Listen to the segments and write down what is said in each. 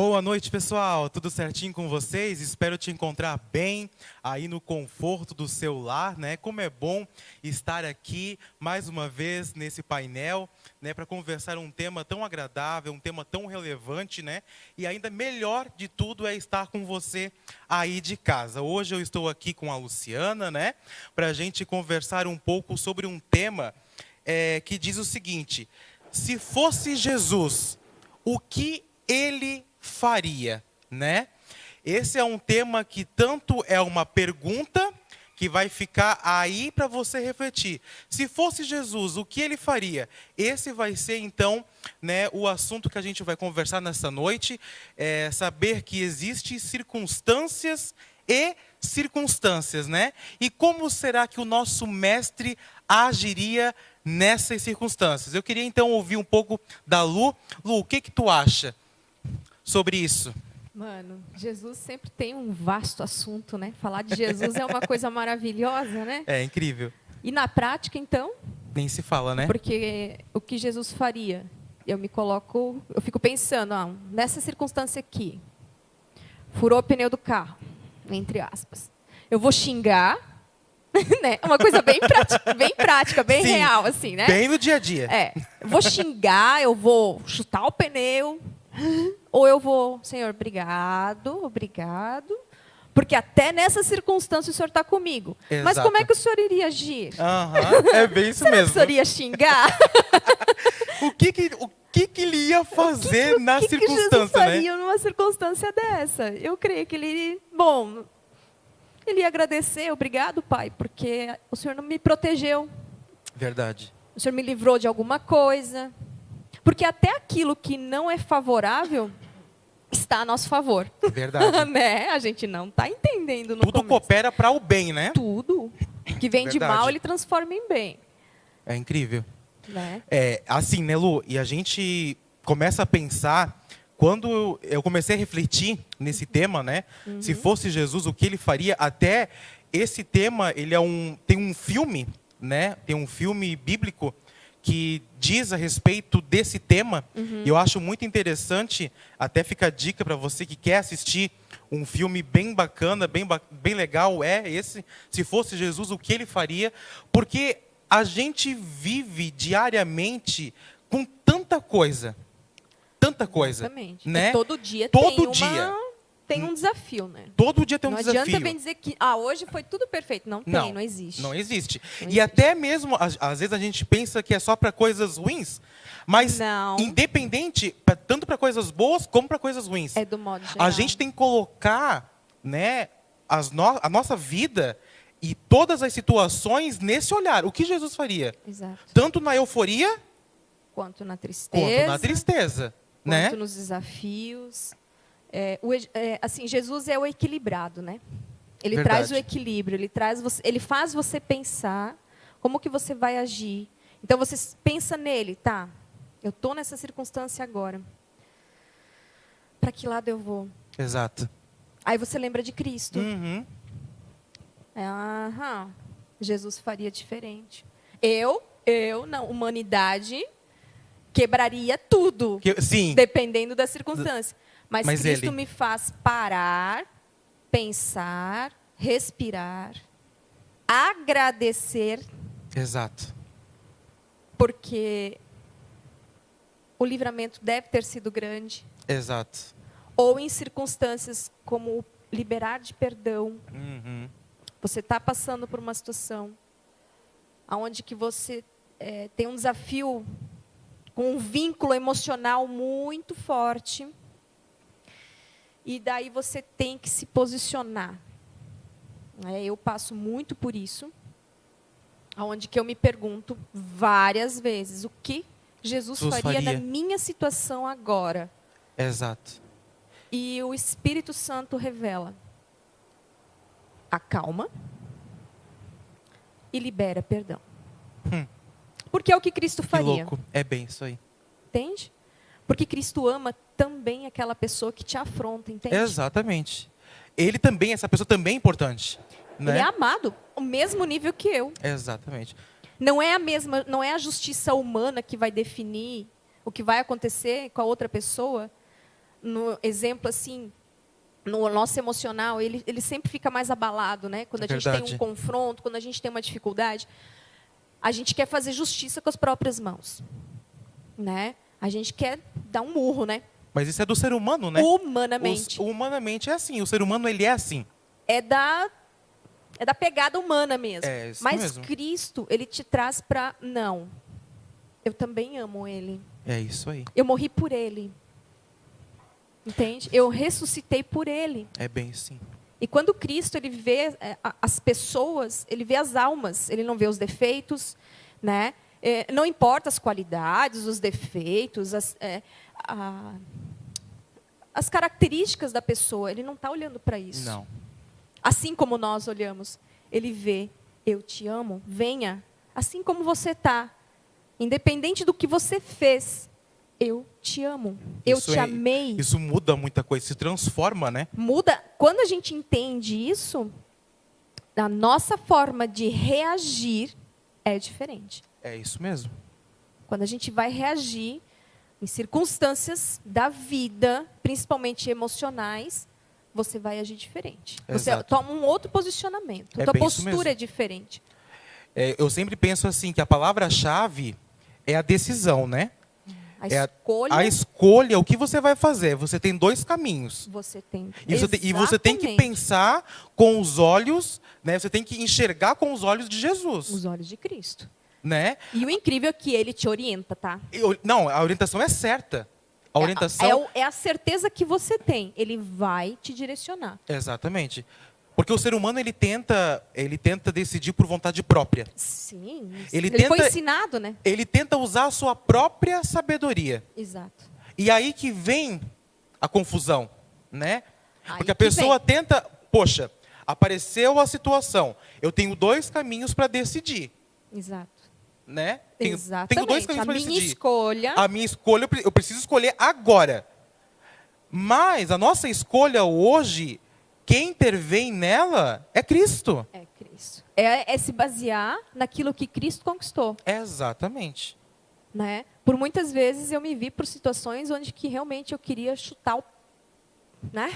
Boa noite, pessoal. Tudo certinho com vocês? Espero te encontrar bem aí no conforto do seu lar, né? Como é bom estar aqui mais uma vez nesse painel, né, para conversar um tema tão agradável, um tema tão relevante, né? E ainda melhor de tudo é estar com você aí de casa. Hoje eu estou aqui com a Luciana, né, para a gente conversar um pouco sobre um tema que diz o seguinte: se fosse Jesus, o que ele faria, né? Esse é um tema que tanto é uma pergunta que vai ficar aí para você refletir. Se fosse Jesus, o que ele faria? Esse vai ser então, né, o assunto que a gente vai conversar nessa noite, saber que existem circunstâncias e circunstâncias, né? E como será que o nosso mestre agiria nessas circunstâncias? Eu queria então ouvir um pouco da Lu. Lu, o que tu acha sobre isso? Mano, Jesus sempre tem um vasto assunto, né? Falar de Jesus é uma coisa maravilhosa, né? É incrível. E na prática, então? Nem se fala, né? Porque o que Jesus faria? Eu fico pensando, nessa circunstância aqui, furou o pneu do carro, entre aspas. Eu vou xingar, né? Uma coisa bem prática, bem Sim, real, assim, né? Bem no dia a dia. Eu vou xingar, eu vou chutar o pneu. Ou eu vou, Senhor, obrigado, porque até nessa circunstância o Senhor está comigo. Exato. Mas como é que o Senhor iria agir? É bem isso Será mesmo. que o Senhor ia xingar? O que ele ia fazer na que Jesus circunstância, né? faria numa circunstância dessa? Eu creio que ele ia agradecer, obrigado, Pai, porque o Senhor não me protegeu. Verdade. O Senhor me livrou de alguma coisa. Porque até aquilo que não é favorável está a nosso favor. Verdade. Né? A gente não está entendendo no Tudo começo. coopera para o bem, né? Tudo que vem de Verdade. mal, ele transforma em bem. É incrível. Né? Assim, né, Lu? E a gente começa a pensar, quando eu comecei a refletir nesse tema, né? Se fosse Jesus, o que ele faria? Até esse tema, tem um filme, né? Tem um filme bíblico que diz a respeito desse tema. E eu acho muito interessante, até fica a dica para você que quer assistir um filme bem bacana, bem legal, esse, Se Fosse Jesus, o que ele faria? Porque a gente vive diariamente com tanta coisa, Exatamente. né? E todo dia tem um desafio, né? Todo dia tem um não desafio. Não adianta bem dizer que hoje foi tudo perfeito. Não existe. Não existe. Não E existe. até mesmo, às vezes a gente pensa que é só para coisas ruins, mas independente, tanto para coisas boas como para coisas ruins. É do modo geral. A gente tem que colocar, né, a nossa vida e todas as situações nesse olhar. O que Jesus faria? Exato. Tanto na euforia Quanto na tristeza. quanto na tristeza. Né? Quanto nos desafios. Assim, Jesus é o equilibrado, né? Ele Verdade. traz o equilíbrio, ele faz você pensar como que você vai agir. Então você pensa nele, tá? Eu estou nessa circunstância agora. Para que lado eu vou? Exato. Aí você lembra de Cristo. Uhum. Jesus faria diferente. Na humanidade, quebraria tudo. Sim. Dependendo da circunstância. Mas Cristo ele me faz parar, pensar, respirar, agradecer. Exato. Porque o livramento deve ter sido grande. Exato. Ou em circunstâncias como liberar de perdão. Você está passando por uma situação onde que você tem um desafio com um vínculo emocional muito forte. E daí você tem que se posicionar. Eu passo muito por isso, onde que eu me pergunto várias vezes, o que Jesus faria na minha situação agora? Exato. E o Espírito Santo revela: acalma e libera perdão. Porque é o que Cristo faria. Que louco. É bem isso aí. Entende? Porque Cristo ama também aquela pessoa que te afronta, entende? Exatamente. Essa pessoa também é importante. Né? Ele é amado, o mesmo nível que eu. Exatamente. Não é a justiça humana que vai definir o que vai acontecer com a outra pessoa, no exemplo assim, no nosso emocional, ele sempre fica mais abalado, né? Quando a gente tem um confronto, quando a gente tem uma dificuldade, a gente quer fazer justiça com as próprias mãos, né? A gente quer dar um murro, né? Mas isso é do ser humano, né? Humanamente. Humanamente é assim. O ser humano, ele é assim. É da pegada humana mesmo. É isso Mas mesmo. Cristo, ele te traz para... Não, eu também amo ele. É isso aí. Eu morri por ele. Entende? Eu ressuscitei por ele. É bem assim. E quando Cristo, ele vê as pessoas, ele vê as almas, ele não vê os defeitos, né? Não importa as qualidades, os defeitos, as características da pessoa, ele não está olhando para isso. Não. Assim como nós olhamos, ele vê, eu te amo, venha, assim como você está, independente do que você fez, eu te amo, eu te amei. Isso muda muita coisa, se transforma, né? Muda. Quando a gente entende isso, a nossa forma de reagir é diferente. É isso mesmo. Quando a gente vai reagir em circunstâncias da vida, principalmente emocionais, você vai agir diferente. Você toma um outro posicionamento. A tua postura é diferente. Eu sempre penso assim, que a palavra-chave é a decisão, né? A escolha, o que você vai fazer. Você tem dois caminhos. Você tem. E você tem que pensar com os olhos, né? Você tem que enxergar com os olhos de Jesus. Os olhos de Cristo. Né? E o incrível é que ele te orienta, tá? Não, a orientação é certa. A orientação... É a certeza que você tem. Ele vai te direcionar. Exatamente. Porque o ser humano, ele tenta decidir por vontade própria. Sim. Ele foi ensinado, né? Ele tenta usar a sua própria sabedoria. Exato. E aí que vem a confusão, né? Porque a pessoa tenta... Poxa, apareceu a situação. Eu tenho dois caminhos para decidir. Exato. Né? Exatamente. Tenho dois caminhos para decidir. A minha escolha, eu preciso escolher agora. Mas a nossa escolha hoje, quem intervém nela é Cristo. É Cristo. É se basear naquilo que Cristo conquistou. Exatamente. Né? Por muitas vezes eu me vi por situações onde que realmente eu queria chutar o... Né?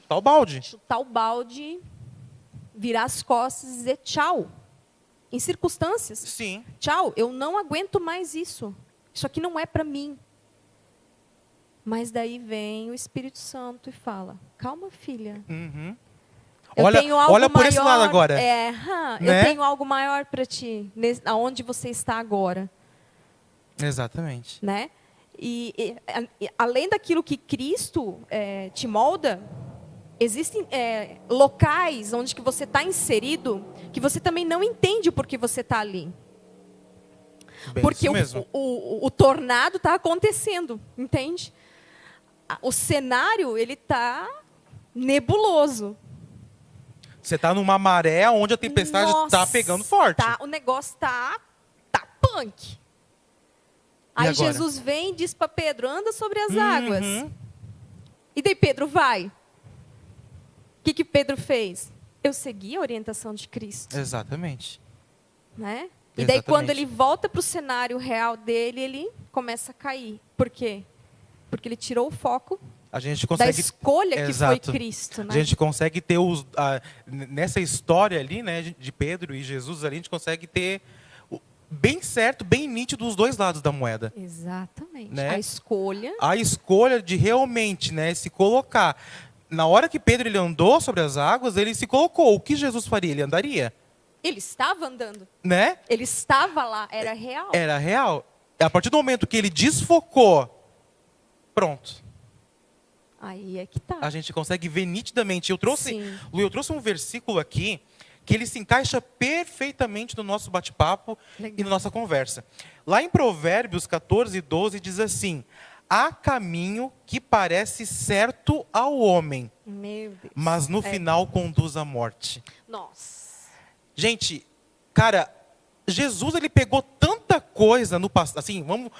Chutar o balde. Chutar o balde, virar as costas e dizer tchau. Em circunstâncias. Sim. Tchau, eu não aguento mais isso. Isso aqui não é para mim. Mas daí vem o Espírito Santo e fala, calma, filha. Uhum. Olha por esse lado agora. Né? Eu tenho algo maior para ti, aonde você está agora. Exatamente. Né? E além daquilo que Cristo te molda, existem locais onde que você está inserido que você também não entende o porquê você está ali. Porque o tornado está acontecendo, entende? O cenário, ele está nebuloso. Você está numa maré onde a tempestade está pegando forte. O negócio está punk. Aí agora? Jesus vem e diz para Pedro, anda sobre as águas. E daí Pedro vai. O que Pedro fez? Eu segui a orientação de Cristo. Exatamente. Né? E daí quando ele volta para o cenário real dele, ele começa a cair. Por quê? Porque ele tirou o foco da escolha que foi Cristo. Né? A gente consegue ter, nessa história ali, né, de Pedro e Jesus, ali, a gente consegue ter bem certo, bem nítido os dois lados da moeda. Exatamente. Né? A escolha de realmente, né, se colocar. Na hora que Pedro ele andou sobre as águas, ele se colocou. O que Jesus faria? Ele andaria. Ele estava andando. Né? Ele estava lá, era real. Era real. A partir do momento que ele desfocou, pronto. Aí é que tá. A gente consegue ver nitidamente. Eu trouxe um versículo aqui que ele se encaixa perfeitamente no nosso bate-papo e na nossa conversa. Lá em Provérbios 14:12 diz assim: há caminho que parece certo ao homem, meu Deus, mas no final conduz à morte. Nossa. Gente, cara, Jesus ele pegou tanta coisa no passado, assim, vamos,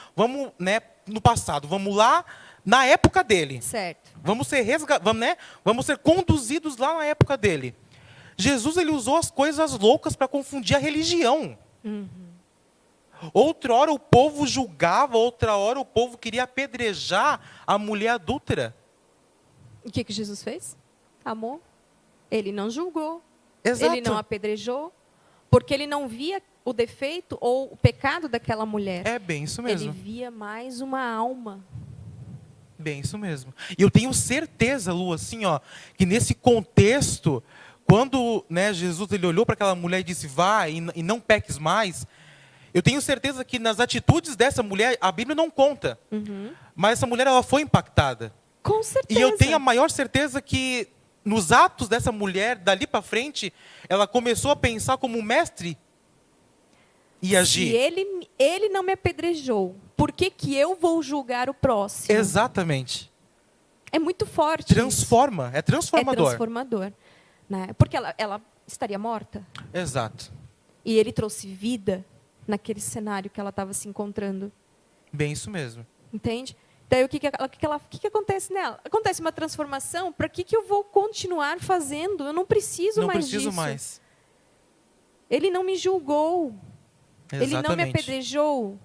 né, no passado, vamos lá na época dele. Certo. Vamos ser conduzidos lá na época dele. Jesus ele usou as coisas loucas para confundir a religião. Outra hora o povo julgava, outra hora o povo queria apedrejar a mulher adúltera. O que Jesus fez? Amou. Ele não julgou. Exato. Ele não apedrejou. Porque ele não via o defeito ou o pecado daquela mulher. É bem isso mesmo. Ele via mais uma alma. Bem isso mesmo. E eu tenho certeza, Lu, assim, ó, que nesse contexto, quando, né, Jesus ele olhou para aquela mulher e disse, vai e não peques mais, eu tenho certeza que nas atitudes dessa mulher, a Bíblia não conta. Mas essa mulher, ela foi impactada. Com certeza. E eu tenho a maior certeza que nos atos dessa mulher, dali para frente, ela começou a pensar como um mestre e agir. Se ele não me apedrejou, por que eu vou julgar o próximo? Exatamente. É muito forte. Transforma, é transformador. É transformador. Né? Porque ela estaria morta. Exato. E ele trouxe vida naquele cenário que ela estava se encontrando. Bem isso mesmo. Entende? Daí o que acontece nela? Acontece uma transformação. Para que eu vou continuar fazendo? Eu não preciso mais disso. Não preciso mais. Ele não me julgou. Exatamente. Ele não me apedrejou.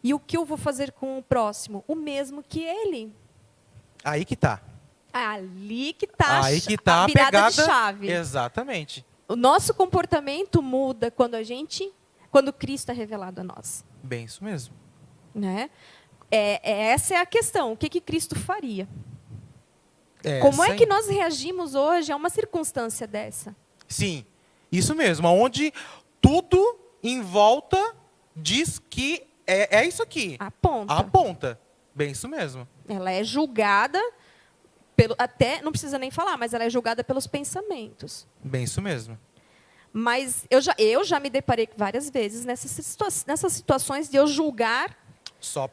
E o que eu vou fazer com o próximo? O mesmo que ele. Aí que tá. Ali que tá Aí que tá a virada pegada, de chave. Exatamente. O nosso comportamento muda quando Cristo é revelado a nós. Bem isso mesmo. Né? Essa é a questão. O que Cristo faria? Como é que nós reagimos hoje a uma circunstância dessa? Sim, isso mesmo. Onde tudo em volta diz que é isso aqui. Aponta. Bem isso mesmo. Ela é julgada, até não precisa nem falar, mas ela é julgada pelos pensamentos. Bem isso mesmo. Mas eu já me deparei várias vezes nessas situações de eu julgar só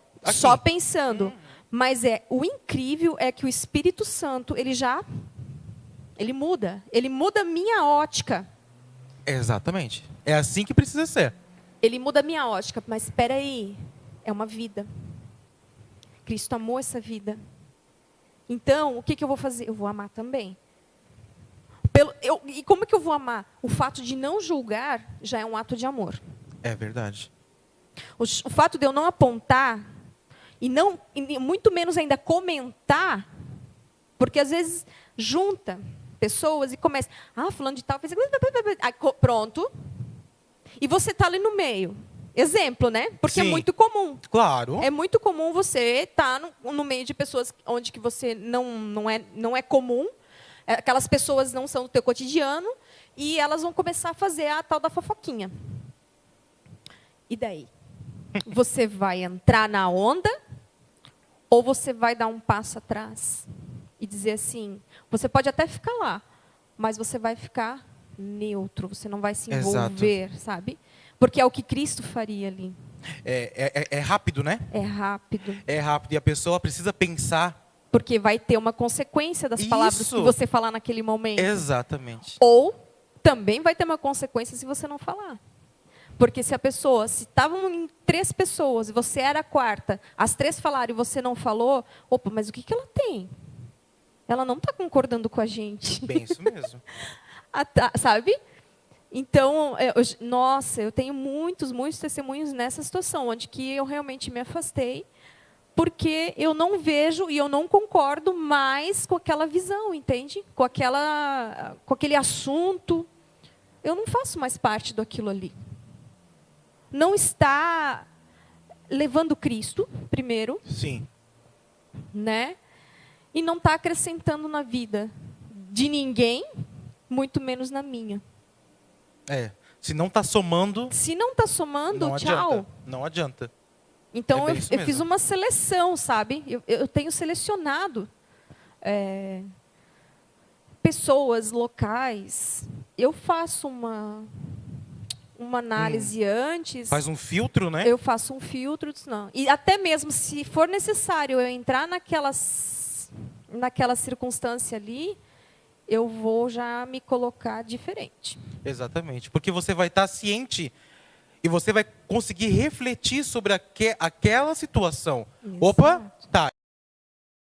pensando. Mas o incrível é que o Espírito Santo, ele muda a minha ótica. Exatamente. É assim que precisa ser. Ele muda a minha ótica, mas espera aí, é uma vida. Cristo amou essa vida. Então, o que eu vou fazer? Eu vou amar também. E como é que eu vou amar? O fato de não julgar já é um ato de amor. É verdade. O fato de eu não apontar e muito menos ainda comentar, porque às vezes junta pessoas e começa, fulano de tal fez, pronto. E você está ali no meio. Exemplo, né? Porque Sim. É muito comum. Claro. É muito comum você estar no meio de pessoas onde que você não é comum. Aquelas pessoas não são do teu cotidiano e elas vão começar a fazer a tal da fofoquinha. E daí? Você vai entrar na onda ou você vai dar um passo atrás e dizer assim, você pode até ficar lá, mas você vai ficar neutro, você não vai se envolver, Exato. Sabe? Porque é o que Cristo faria ali. É rápido, né? É rápido. É rápido e a pessoa precisa pensar. Porque vai ter uma consequência das palavras que você falar naquele momento. Exatamente. Ou também vai ter uma consequência se você não falar. Porque se estavam em 3 pessoas e você era a 4ª, as 3 falaram e você não falou, mas o que ela tem? Ela não está concordando com a gente. Bem isso mesmo. Sabe? Então, eu tenho muitos testemunhos nessa situação, onde que eu realmente me afastei, porque eu não vejo e eu não concordo mais com aquela visão, entende? Com aquele assunto. Eu não faço mais parte daquilo ali. Não está levando Cristo, primeiro. Sim. Né? E não está acrescentando na vida de ninguém, muito menos na minha. Se não está somando... Se não está somando, tchau. Não adianta. Então, eu fiz uma seleção, sabe? Eu tenho selecionado pessoas, locais. Eu faço uma análise antes. Faz um filtro, né? Eu faço um filtro. Não. E até mesmo, se for necessário eu entrar naquela circunstância ali, eu vou já me colocar diferente. Exatamente. Porque você vai estar ciente e você vai conseguir refletir sobre aquela situação. Exato. Opa, tá.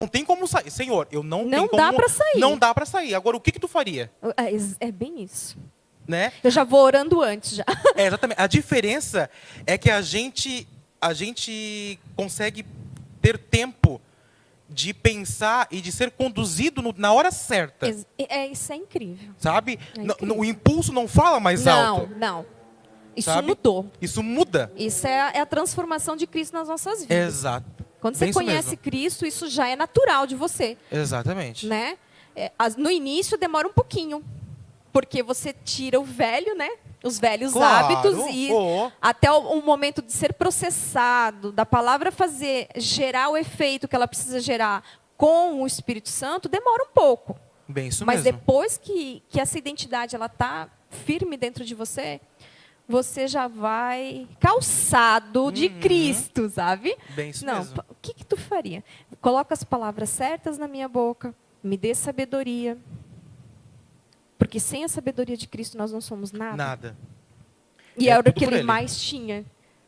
Não tem como sair. Senhor, eu não tenho como... Não dá para sair. Não dá para sair. Agora, o que tu faria? É bem isso. né? Eu já vou orando antes já. Exatamente. A diferença é que a gente consegue ter tempo de pensar e de ser conduzido na hora certa. Isso é incrível. Sabe? É incrível. O impulso não fala mais alto. Não. Isso sabe? mudou. Isso muda. Isso é a transformação de Cristo nas nossas vidas. Exato. Quando você conhece Cristo, isso já é natural de você. Exatamente. Né? No início demora um pouquinho. Porque você tira o velho, né? Os velhos hábitos e até o momento de ser processado, da palavra gerar o efeito que ela precisa gerar com o Espírito Santo, demora um pouco. Bem, isso Mas mesmo. depois que essa identidade ela tá firme dentro de você, você já vai calçado de Cristo, sabe? Bem, isso Não, mesmo. o que tu faria? Coloca as palavras certas na minha boca, me dê sabedoria. Porque sem a sabedoria de Cristo nós não somos nada. Nada. E era o que ele mais tinha,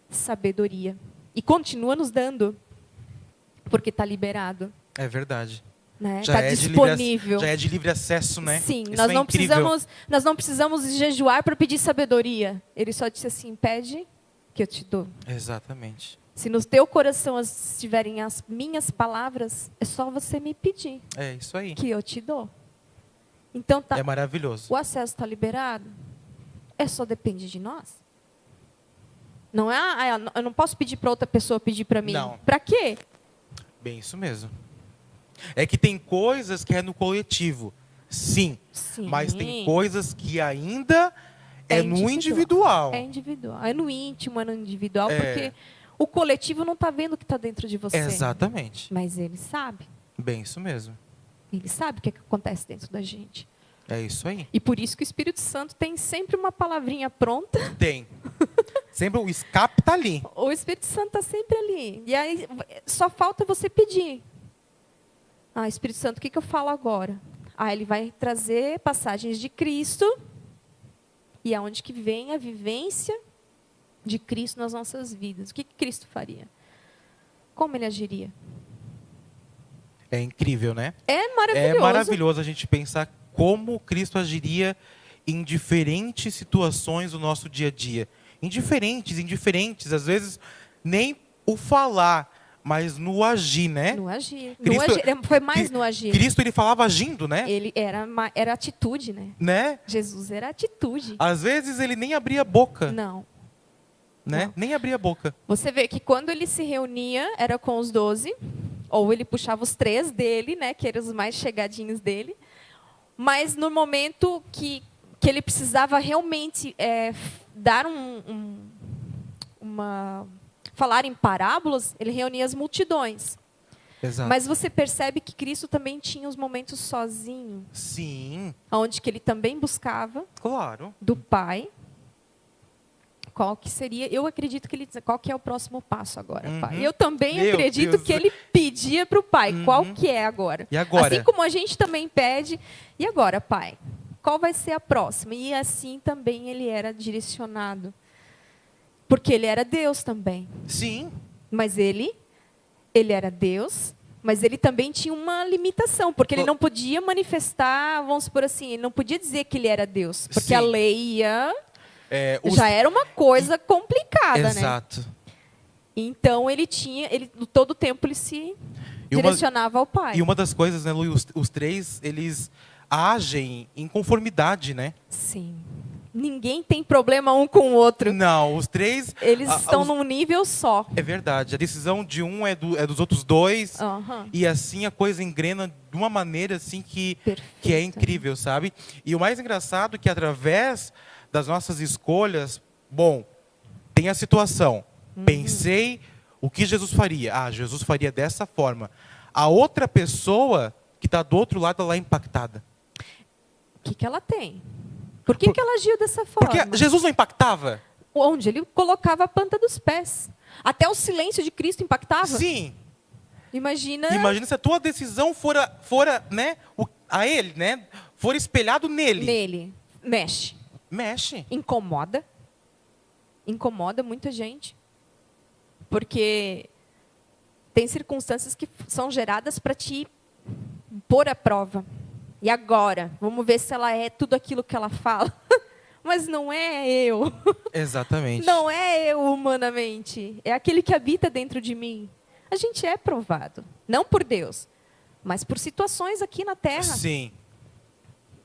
sabedoria. E continua nos dando, porque está liberado. É verdade. Né? Está disponível. Já é de livre acesso, né? Sim, Isso nós não precisamos jejuar para pedir sabedoria. Ele só disse assim, pede que eu te dou. Exatamente. Se no teu coração estiverem as minhas palavras, é só você me pedir. É isso aí. Que eu te dou. Então é maravilhoso. O acesso está liberado. Só depende de nós. Não é, eu não posso pedir para outra pessoa pedir para mim. Não. Para quê? Bem, isso mesmo. É que tem coisas que é no coletivo. Sim. Mas tem coisas que ainda é no individual. É individual. É no íntimo, é no individual. Porque o coletivo não está vendo o que está dentro de você. Exatamente. Mas ele sabe. Bem, isso mesmo. Ele sabe o que acontece dentro da gente. É isso aí. E por isso que o Espírito Santo tem sempre uma palavrinha pronta. Tem. Sempre o escape está ali. O Espírito Santo está sempre ali. E aí só falta você pedir. Espírito Santo, o que eu falo agora? Ele vai trazer passagens de Cristo. E aonde que vem a vivência de Cristo nas nossas vidas? O que Cristo faria? Como ele agiria? É incrível, né? É maravilhoso. É maravilhoso a gente pensar como Cristo agiria em diferentes situações do nosso dia a dia. Indiferentes. Às vezes, nem o falar, mas no agir, né? No agir. Cristo, foi mais no agir. Cristo, ele falava agindo, né? Ele era atitude, né? Jesus era atitude. Às vezes, ele nem abria a boca. Não. Né? Não. Nem abria a boca. Você vê que quando ele se reunia, era com os 12, ou ele puxava os 3 dele, né, que eram os mais chegadinhos dele. Mas no momento que ele precisava realmente dar falar em parábolas, ele reunia as multidões. Exato. Mas você percebe que Cristo também tinha os momentos sozinho. Sim. Onde que ele também buscava. Claro. Do Pai. Qual que seria? Eu acredito que ele dizia, qual que é o próximo passo agora, Pai? Eu também acredito que ele pedia para o Pai, qual que é agora? E agora? Assim como a gente também pede, e agora, Pai? Qual vai ser a próxima? E assim também ele era direcionado. Porque ele era Deus também. Sim. Mas ele era Deus, mas ele também tinha uma limitação, porque ele não podia manifestar, vamos supor assim, ele não podia dizer que ele era Deus, porque a lei já era uma coisa complicada, né? Exato. Então ele todo o tempo ele se direcionava ao Pai. E uma das coisas, né, Lu, os 3, eles agem em conformidade, né? Sim. Ninguém tem problema um com o outro. Não, os 3... Eles estão num nível só. É verdade. A decisão de um é dos outros 2. E assim a coisa engrena de uma maneira assim que é incrível, sabe? E o mais engraçado é que através das nossas escolhas, tem a situação. Pensei o que Jesus faria. Jesus faria dessa forma. A outra pessoa que está do outro lado, ela é impactada. O que ela tem? Por que ela agiu dessa forma? Porque Jesus não impactava? Onde? Ele colocava a planta dos pés. Até o silêncio de Cristo impactava? Sim. Imagina se a tua decisão fora né, a ele, né, for espelhado nele. Nele. Mexe. Incomoda. Incomoda muita gente. Porque tem circunstâncias que são geradas para te pôr à prova. E agora? Vamos ver se ela é tudo aquilo que ela fala. Mas não é eu. Exatamente. Não é eu humanamente. É aquele que habita dentro de mim. A gente é provado. Não por Deus, mas por situações aqui na Terra. Sim.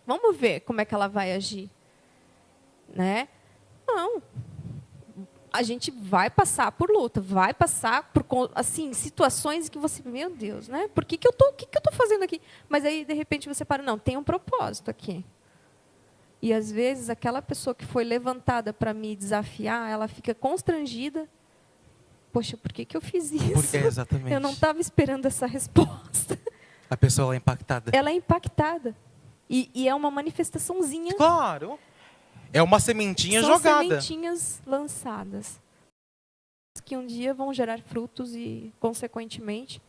Vamos ver como é que ela vai agir. Né? Não. A gente vai passar por luta, vai passar por assim, situações que você, meu Deus, né? Por que eu tô fazendo aqui? Mas aí, de repente, você para, não, tem um propósito aqui. E, às vezes, aquela pessoa que foi levantada para me desafiar, ela fica constrangida. Poxa, por que eu fiz isso? Porque, exatamente. Eu não estava esperando essa resposta. A pessoa ela é impactada. Ela é impactada. E é uma manifestaçãozinha. Claro. É uma sementinha São jogada. sementinhas lançadas. Que um dia vão gerar frutos e, consequentemente,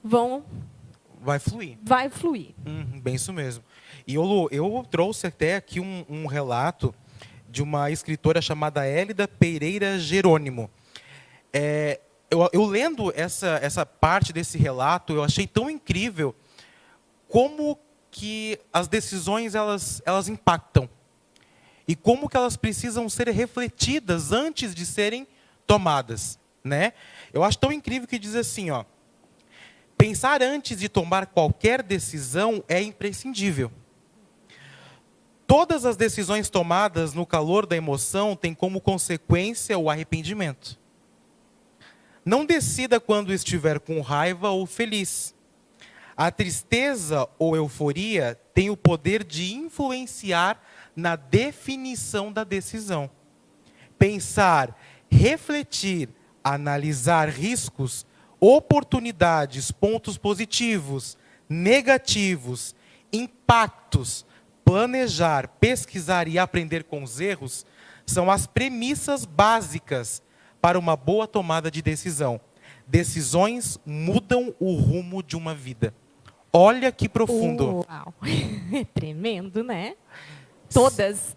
vai fluir. Vai fluir. Bem isso mesmo. E eu trouxe até aqui um relato de uma escritora chamada Hélida Pereira Jerônimo. Eu lendo essa parte desse relato, eu achei tão incrível como que as decisões elas impactam. E como que elas precisam ser refletidas antes de serem tomadas, né? Eu acho tão incrível que diz assim, ó: pensar antes de tomar qualquer decisão é imprescindível. Todas as decisões tomadas no calor da emoção têm como consequência o arrependimento. Não decida quando estiver com raiva ou feliz. A tristeza ou euforia tem o poder de influenciar na definição da decisão. Pensar, refletir, analisar riscos, oportunidades, pontos positivos, negativos, impactos, planejar, pesquisar e aprender com os erros são as premissas básicas para uma boa tomada de decisão. Decisões mudam o rumo de uma vida. Olha que profundo. Uau. É tremendo, né? Todas.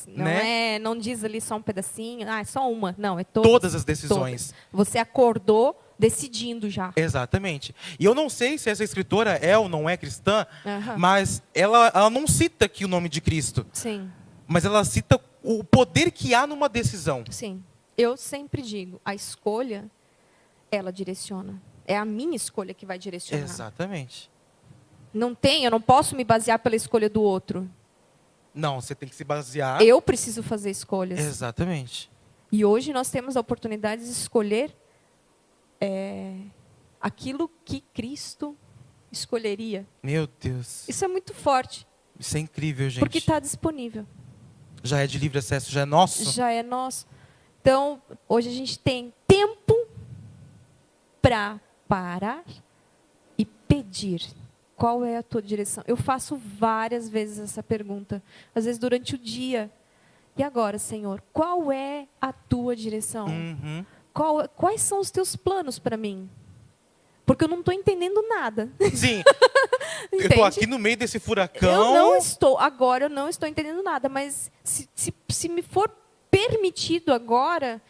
Né? Não diz ali só um pedacinho, é só uma. Não, é todas as decisões. Todas. Você acordou decidindo já. Exatamente. E eu não sei se essa escritora é ou não é cristã, mas ela não cita aqui o nome de Cristo. Sim. Mas ela cita o poder que há numa decisão. Sim. Eu sempre digo, a escolha, ela direciona. É a minha escolha que vai direcionar. Exatamente. Eu não posso me basear pela escolha do outro. Não, você tem que se basear. Eu preciso fazer escolhas. Exatamente. E hoje nós temos a oportunidade de escolher aquilo que Cristo escolheria. Meu Deus. Isso é muito forte. Isso é incrível, gente. Porque está disponível. Já é de livre acesso, já é nosso? Já é nosso. Então, hoje a gente tem tempo para parar e pedir. Qual é a tua direção? Eu faço várias vezes essa pergunta. Às vezes durante o dia. E agora, Senhor, qual é a tua direção? Quais são os teus planos para mim? Porque eu não estou entendendo nada. Sim. Eu estou aqui no meio desse furacão. Agora eu não estou entendendo nada. Mas se me for permitido agora,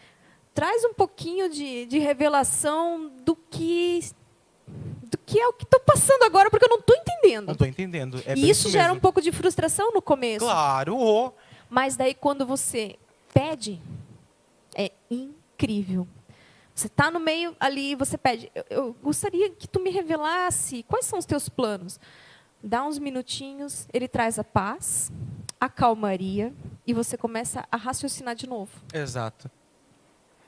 traz um pouquinho de revelação do que é o que estou passando agora, porque eu não estou entendendo. Não estou entendendo. E isso gera um pouco de frustração no começo. Claro. Mas daí quando você pede, é incrível. Você está no meio ali, você pede, eu gostaria que tu me revelasse quais são os teus planos. Dá uns minutinhos, ele traz a paz, a calmaria, e você começa a raciocinar de novo. Exato.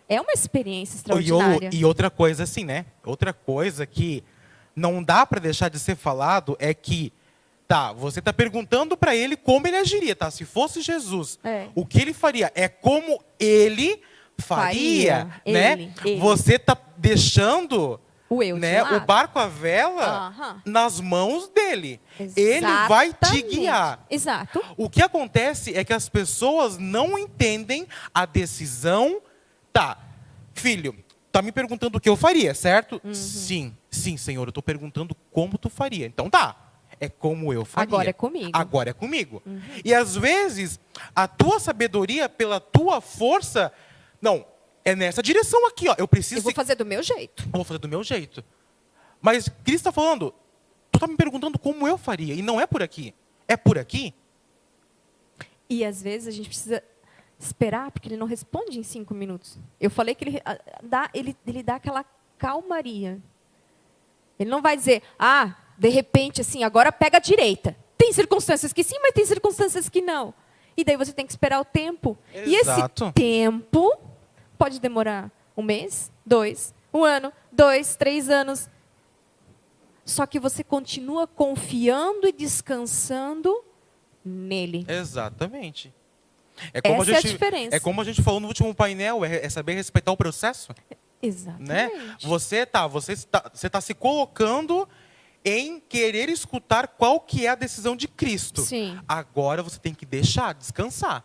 É uma experiência extraordinária. E outra coisa assim, né? Outra coisa que não dá para deixar de ser falado é que, você está perguntando para ele como ele agiria, tá? Se fosse Jesus, o que ele faria? É como ele faria, né? Ele. Você está deixando o barco à vela nas mãos dele. Exatamente. Ele vai te guiar. Exato. O que acontece é que as pessoas não entendem a decisão. Filho, tá me perguntando o que eu faria, certo? Sim, Senhor, eu estou perguntando como tu faria. Então é como eu faria. Agora é comigo. E às vezes, a tua sabedoria, pela tua força, não, é nessa direção aqui, ó. Eu vou fazer do meu jeito. Eu vou fazer do meu jeito. Mas Cristo está falando, tu está me perguntando como eu faria, e não é por aqui. É por aqui? E às vezes a gente precisa esperar, porque ele não responde em 5 minutos. Eu falei que ele dá aquela calmaria. Ele não vai dizer, de repente, assim, agora pega a direita. Tem circunstâncias que sim, mas tem circunstâncias que não. E daí você tem que esperar o tempo. Exato. E esse tempo pode demorar 1 mês, 2, 1 ano, 2, 3 anos. Só que você continua confiando e descansando nele. Exatamente. Essa é a diferença. É como a gente falou no último painel, é saber respeitar o processo. Exatamente. Né? Você tá se colocando em querer escutar qual que é a decisão de Cristo. Sim. Agora você tem que deixar descansar.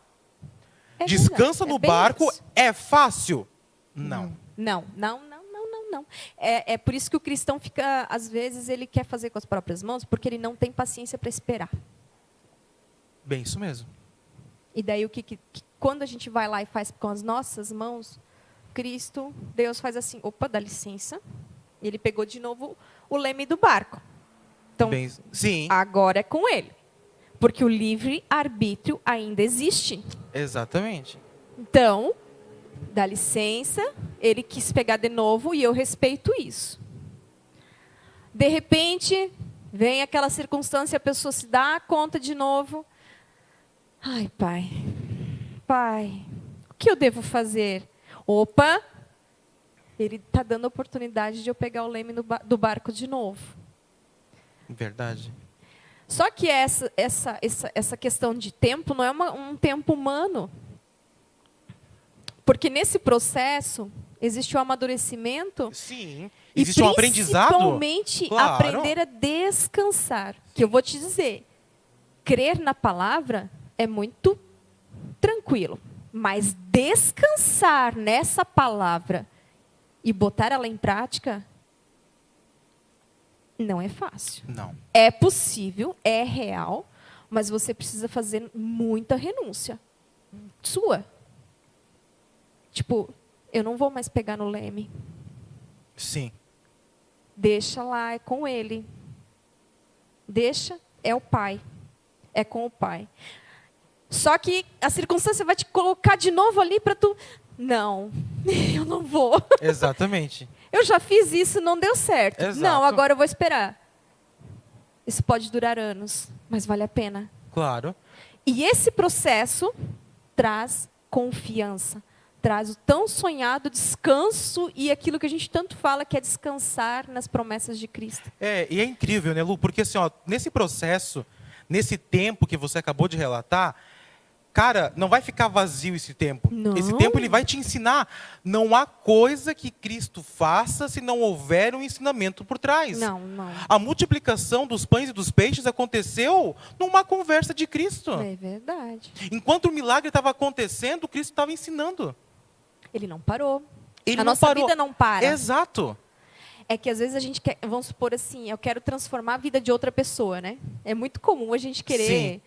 É Descansa verdade, no bem barco, isso. é fácil? Não. Não. É por isso que o cristão fica, às vezes, ele quer fazer com as próprias mãos, porque ele não tem paciência para esperar. Bem, isso mesmo. E daí, quando a gente vai lá e faz com as nossas mãos, Cristo, Deus faz assim, opa, dá licença. E ele pegou de novo o leme do barco. Então, sim. agora é com ele. Porque o livre-arbítrio ainda existe. Exatamente. Então, dá licença, ele quis pegar de novo e eu respeito isso. De repente, vem aquela circunstância, a pessoa se dá conta de novo. Ai, pai, o que eu devo fazer? Opa, ele está dando a oportunidade de eu pegar o leme do barco de novo. Verdade. Só que essa questão de tempo não é um tempo humano. Porque nesse processo existe o amadurecimento. Sim. Existe um aprendizado. Principalmente aprender a descansar. Que eu vou te dizer, crer na palavra é muito tranquilo. Mas descansar nessa palavra e botar ela em prática não é fácil. Não. É possível, é real, mas você precisa fazer muita renúncia sua. Tipo, eu não vou mais pegar no leme. Sim. Deixa lá, é com ele. Deixa, é o pai. É com o pai. Só que a circunstância vai te colocar de novo ali para tu... Não, eu não vou. Exatamente. Eu já fiz isso, não deu certo. Exato. Não, agora eu vou esperar. Isso pode durar anos, mas vale a pena. Claro. E esse processo traz confiança. Traz o tão sonhado descanso e aquilo que a gente tanto fala, que é descansar nas promessas de Cristo. E é incrível, né, Lu? Porque assim, nesse processo, nesse tempo que você acabou de relatar, cara, não vai ficar vazio esse tempo. Não. Esse tempo ele vai te ensinar. Não há coisa que Cristo faça se não houver um ensinamento por trás. Não. A multiplicação dos pães e dos peixes aconteceu numa conversa de Cristo. É verdade. Enquanto o milagre estava acontecendo, Cristo estava ensinando. Ele não parou. Ele A não nossa parou. vida não para. Exato. É que às vezes a gente quer, vamos supor assim, eu quero transformar a vida de outra pessoa, né? É muito comum a gente querer... Sim.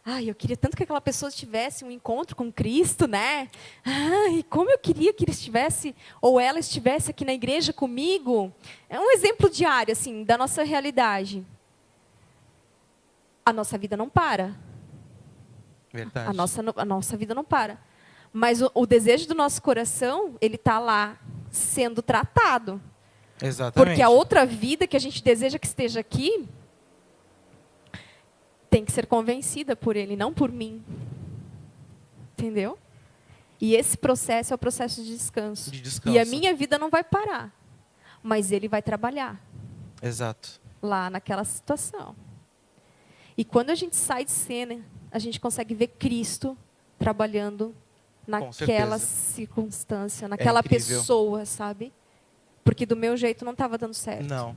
Ai, eu queria tanto que aquela pessoa tivesse um encontro com Cristo, né? Ai, como eu queria que ele estivesse, ou ela estivesse aqui na igreja comigo. É um exemplo diário, assim, da nossa realidade. A nossa vida não para. Verdade. A nossa vida não para. Mas o desejo do nosso coração, ele está lá sendo tratado. Exatamente. Porque a outra vida que a gente deseja que esteja aqui tem que ser convencida por ele, não por mim. Entendeu? E esse processo é o processo de descanso. E a minha vida não vai parar. Mas ele vai trabalhar. Exato. Lá naquela situação. E quando a gente sai de cena, a gente consegue ver Cristo trabalhando naquela circunstância, naquela pessoa, sabe? Porque do meu jeito não estava dando certo. Não.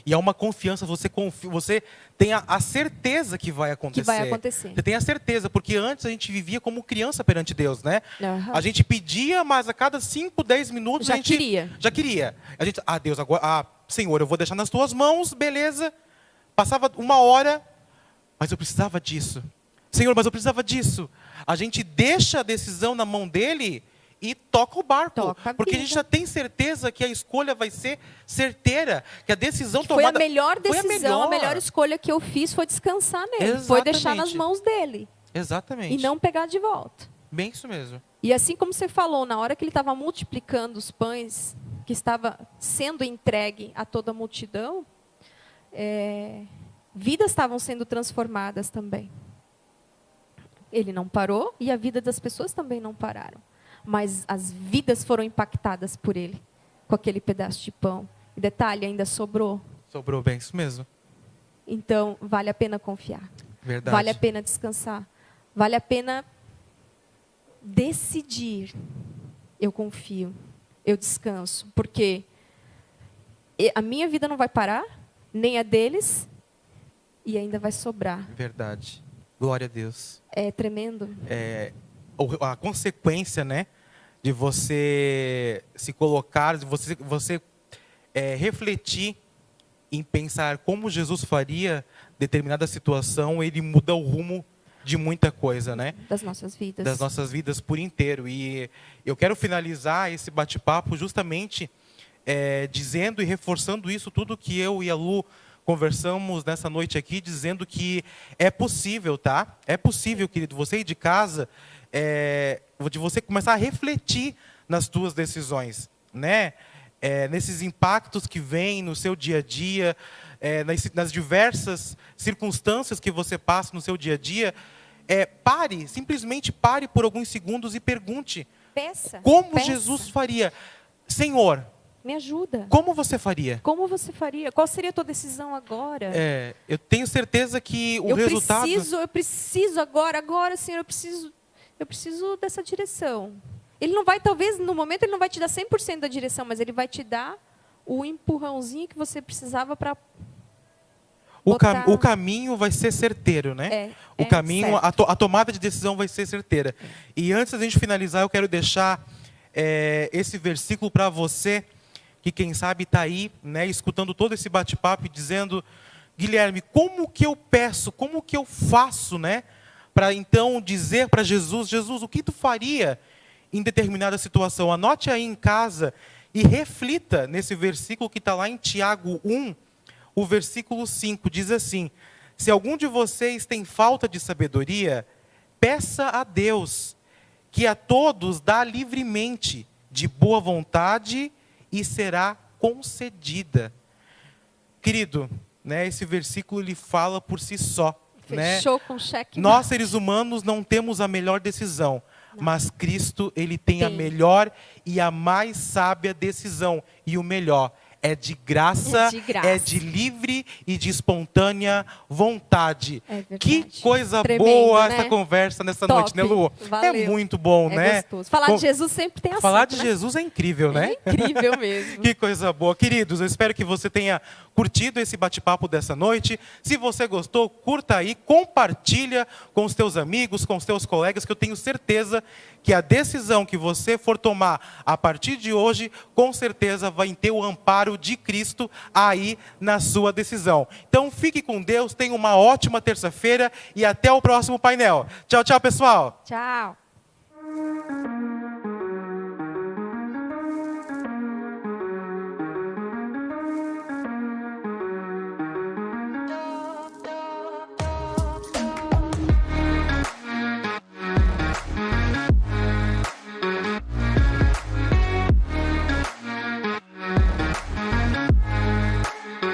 E é uma confiança, você tem a certeza que vai acontecer. Que vai acontecer. Você tem a certeza, porque antes a gente vivia como criança perante Deus, né? Uhum. A gente pedia, mas a cada 5, 10 minutos a gente... Já queria. A gente, Deus, agora, Senhor, eu vou deixar nas tuas mãos, beleza. Passava 1 hora, mas eu precisava disso. Senhor, mas eu precisava disso. A gente deixa a decisão na mão dele e toca o barco. Porque a gente já tem certeza que a escolha vai ser certeira, que a decisão tomada... Foi a melhor decisão, a melhor escolha que eu fiz foi descansar nele. Exatamente. Foi deixar nas mãos dele. Exatamente. E não pegar de volta. Bem isso mesmo. E assim como você falou, na hora que ele estava multiplicando os pães, que estava sendo entregue a toda a multidão, vidas estavam sendo transformadas também. Ele não parou e a vida das pessoas também não pararam. Mas as vidas foram impactadas por ele, com aquele pedaço de pão. E detalhe, ainda sobrou. Sobrou bem isso mesmo. Então, vale a pena confiar. Verdade. Vale a pena descansar. Vale a pena decidir. Eu confio, eu descanso. Porque a minha vida não vai parar, nem a deles, e ainda vai sobrar. Verdade. Glória a Deus. É tremendo. A consequência, né, de você se colocar, de você refletir em pensar como Jesus faria determinada situação, ele muda o rumo de muita coisa, né? Das nossas vidas. Das nossas vidas por inteiro. E eu quero finalizar esse bate-papo justamente dizendo e reforçando isso tudo que eu e a Lu conversamos nessa noite aqui, dizendo que é possível, tá? É possível, querido, você ir de casa, de você começar a refletir nas suas decisões, né? Nesses impactos que vêm no seu dia a dia, nas diversas circunstâncias que você passa no seu dia a dia, simplesmente pare por alguns segundos e pergunte. Peça. Como Jesus faria? Senhor, me ajuda. Como você faria? Como você faria? Qual seria a tua decisão agora? Eu tenho certeza que o resultado... Eu preciso agora, Senhor, eu preciso dessa direção. Ele não vai, talvez, no momento, ele não vai te dar 100% da direção, mas ele vai te dar o empurrãozinho que você precisava para... O caminho vai ser certeiro, né? O caminho, a tomada de decisão vai ser certeira. E antes da gente finalizar, eu quero deixar esse versículo para você, que quem sabe está aí, né, escutando todo esse bate-papo e dizendo, Guilherme, como que eu peço, como que eu faço, né, para então dizer para Jesus, o que tu faria em determinada situação? Anote aí em casa e reflita nesse versículo que está lá em Tiago 1, o versículo 5, diz assim, se algum de vocês tem falta de sabedoria, peça a Deus, que a todos dá livremente, de boa vontade, e será concedida. Querido, né, esse versículo ele fala por si só. Fechou, né? Com cheque. Nós, seres humanos, não temos a melhor decisão, mas Cristo ele tem a melhor e a mais sábia decisão. E o melhor, é de graça, é de livre e de espontânea vontade. Que coisa boa, né? Essa conversa nessa noite, né, Lu? Valeu. É muito bom, né? Gostoso. Falar de Jesus sempre tem assunto, Falar de Jesus é incrível, né? É incrível mesmo. Que coisa boa. Queridos, eu espero que você tenha curtido esse bate-papo dessa noite. Se você gostou, curta aí, compartilha com os teus amigos, com os teus colegas, que eu tenho certeza que a decisão que você for tomar a partir de hoje, com certeza vai ter o amparo de Cristo aí na sua decisão. Então fique com Deus, tenha uma ótima terça-feira e até o próximo painel. Tchau, tchau, pessoal. Tchau.